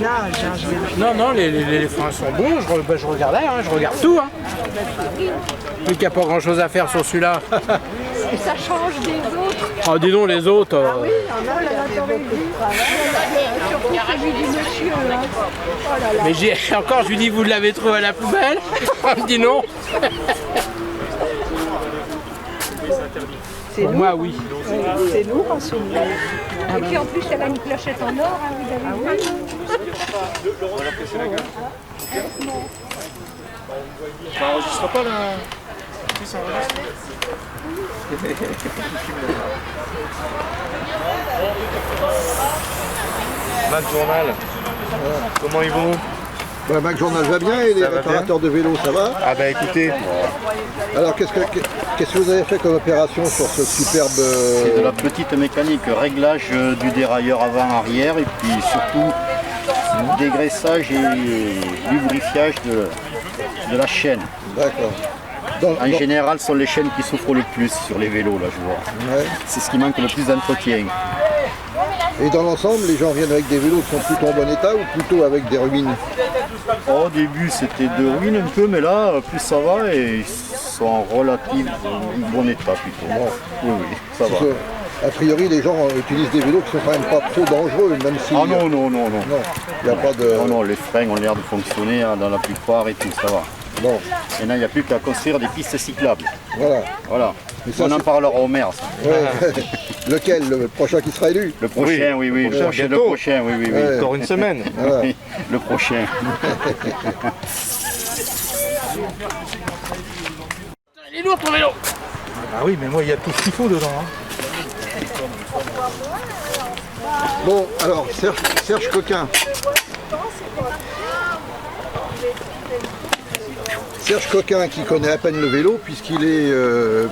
là, je vais... Non, non, les freins sont bons, je regardais, hein, je regarde tout. Hein. Vu qu'il n'y a pas grand chose à faire sur celui-là. Et ça change des autres. Ah, dis donc, les autres. Oui, il y en a, surtout celui du monsieur. Là. Oh là là. Mais encore, je lui dis, vous l'avez trouvé à la poubelle. Il me dit non. Pour moi, oui. C'est lourd en celui-là. Et puis en plus, elle a une clochette en or, hein, vous avez vu. Ça n'enregistre pas là. Si, ça enregistre. Mac Journal, comment ils vont? Bah, Mac Journal va bien et les réparateurs de vélo, ça va? Ah bah écoutez. Alors qu'est-ce que vous avez fait comme opération sur ce superbe... C'est de la petite mécanique, réglage du dérailleur avant-arrière et puis surtout dégraissage et lubrifiage de la chaîne. D'accord. En général, ce sont les chaînes qui souffrent le plus sur les vélos, là, je vois. Ouais. C'est ce qui manque le plus d'entretien. Et dans l'ensemble, les gens viennent avec des vélos qui sont plutôt en bon état ou plutôt avec des ruines? Au début, c'était de ruine un peu, mais là, plus ça va et ils sont en relatif bon état plutôt. Bon. Oui, oui, ça va. Parce que, a priori, les gens utilisent des vélos qui sont quand même pas trop dangereux, même si... Ah non, non, non, non. Non, il n'y a pas de... Non, non, les freins ont l'air de fonctionner hein, dans la plupart et tout, ça va. Bon, Maintenant, il n'y a plus qu'à construire des pistes cyclables. voilà. Voilà. Mais ça, On en c'est- parlera au maire. Ça. Ouais. Lequel? Le prochain qui sera élu? Le prochain, oui, oui. Le prochain, bientôt. oui, oui, oui. Ouais. Encore une semaine. Voilà. Oui, le prochain. Il est lourd ton vélo. Ah oui, mais moi il y a tout ce qu'il faut dedans. Hein. Bon, alors, Serge Coquin. Serge Coquin qui connaît à peine le vélo puisqu'il est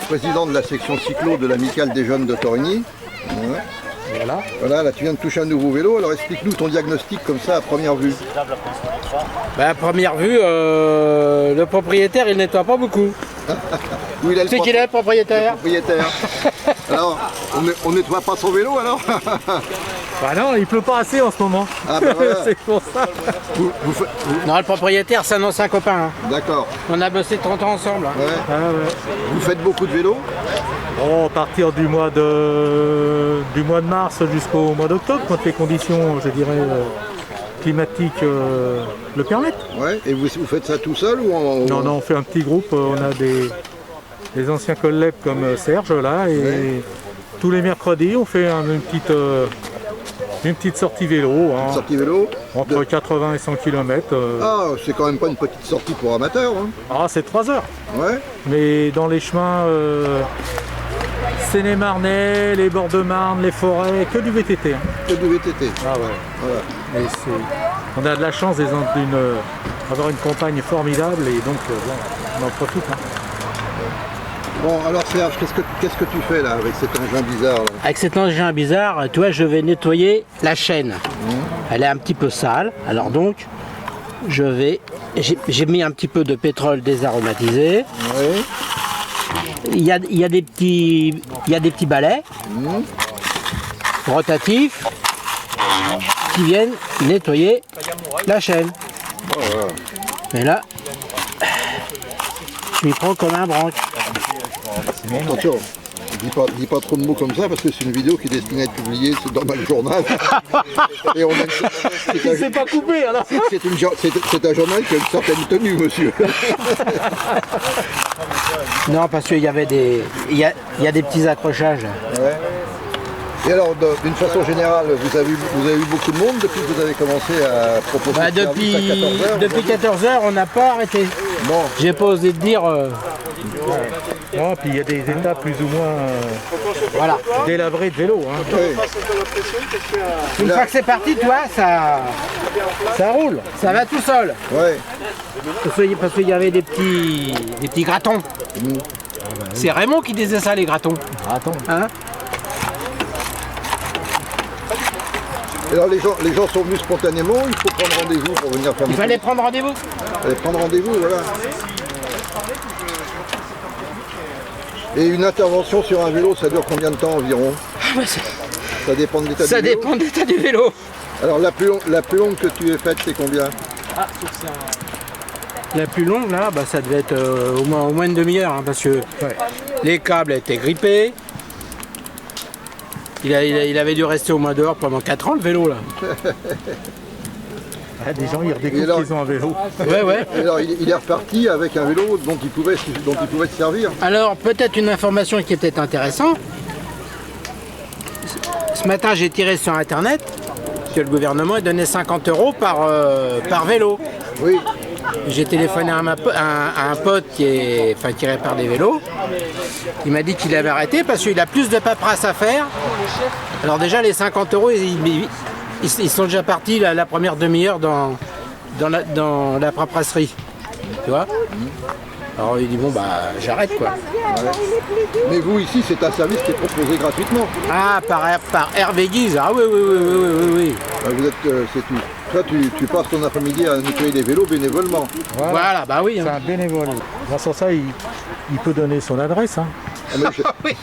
président de la section cyclo de l'amicale des jeunes de Torigny. Ouais. Voilà. Voilà, là tu viens de toucher un nouveau vélo, alors explique-nous ton diagnostic comme ça à première vue. Bah, à première vue, le propriétaire, il nettoie pas beaucoup. Où il a le C'est qu'il est le propriétaire. propriétaire. Alors, on nettoie pas son vélo alors? Bah non, il pleut pas assez en ce moment. Ah bah voilà. C'est pour ça. Non, le propriétaire, c'est un ancien copain. Hein. D'accord. On a bossé 30 ans ensemble. Hein. Ouais. Ah ouais. Vous faites beaucoup de vélo? Bon, à partir du mois de mars jusqu'au mois d'octobre, quand les conditions, je dirais, climatiques le permettent. Ouais. Et vous faites ça tout seul ou en... Non, non, on fait un petit groupe, on a des anciens collègues comme Serge là, et Ouais. tous les mercredis on fait une petite sortie vélo, hein, Sortie vélo? entre 80 et 100 km. Ah, c'est quand même pas une petite sortie pour amateurs. Hein. Ah, c'est 3 heures. Ouais. Mais dans les chemins Seine-et-Marnais, les bords de Marne, les forêts, que du VTT. Hein. Que du VTT. Ah ouais. Voilà. Et on a de la chance d'avoir une compagne formidable et donc bon, on en profite. Hein. Bon, alors Serge, qu'est-ce que tu fais là avec cet engin bizarre là? Avec cet engin bizarre, tu vois, je vais nettoyer la chaîne. Elle est un petit peu sale, alors donc, j'ai mis un petit peu de pétrole désaromatisé. Ouais. Il y a des petits balais rotatifs qui viennent nettoyer la chaîne. Et là, je m'y prends comme un branque. Attention, dis pas trop de mots comme ça parce que c'est une vidéo qui est destinée à être publiée dans le journal. Et on a C'est pas coupé alors. c'est un journal qui a une certaine tenue, monsieur. Non, parce qu'il y avait il y a des petits accrochages. Ouais. Et alors, d'une façon générale, vous avez eu beaucoup de monde depuis que vous avez commencé à proposer Bah, ce service à 14 heures? depuis 14 heures, on n'a pas arrêté. Bon, J'ai pas osé te dire. Non, puis il y a des états plus ou moins Voilà. délabrés de vélo. Hein. ouais. Une fois que c'est parti, tu vois, ça roule. Ça va tout seul. Ouais. Parce qu'il y avait des petits gratons. C'est Raymond qui disait ça, les gratons. Hein? Et alors les gens sont venus spontanément, il faut prendre rendez-vous pour venir faire Il des fallait prendre rendez-vous. Allez, prendre rendez-vous, voilà. Et une intervention sur un vélo, ça dure combien de temps environ? Ça dépend de l'état du Ça vélo. dépend de l'état du vélo. Alors la plus longue que tu aies faite, c'est combien? La plus longue là, bah, ça devait être au moins une demi-heure, hein, parce que les câbles étaient grippés. Il avait dû rester au moins dehors pendant 4 ans le vélo là. Ah, des gens ils redécouvrent alors- qu'ils ont un vélo. Ouais. Et alors il est reparti avec un vélo dont il pouvait se servir. Alors peut-être une information qui est peut-être intéressante. Ce matin j'ai tiré sur internet que le gouvernement a donné 50 € par vélo. Oui. J'ai téléphoné à un pote qui répare des vélos. Il m'a dit qu'il avait arrêté parce qu'il a plus de paperasse à faire. Alors déjà les 50 € ils sont déjà partis la première demi-heure dans la paperasserie. Tu vois? Alors il dit bon bah j'arrête quoi. Mais vous ici, c'est un service qui est proposé gratuitement. Ah par Hervé Guise, ah oui. Vous êtes, toi, tu passes ton après-midi à nettoyer des vélos bénévolement. Voilà, bah oui. C'est un bénévole. Grâce à ça, il peut donner son adresse. Hein. Ah, mais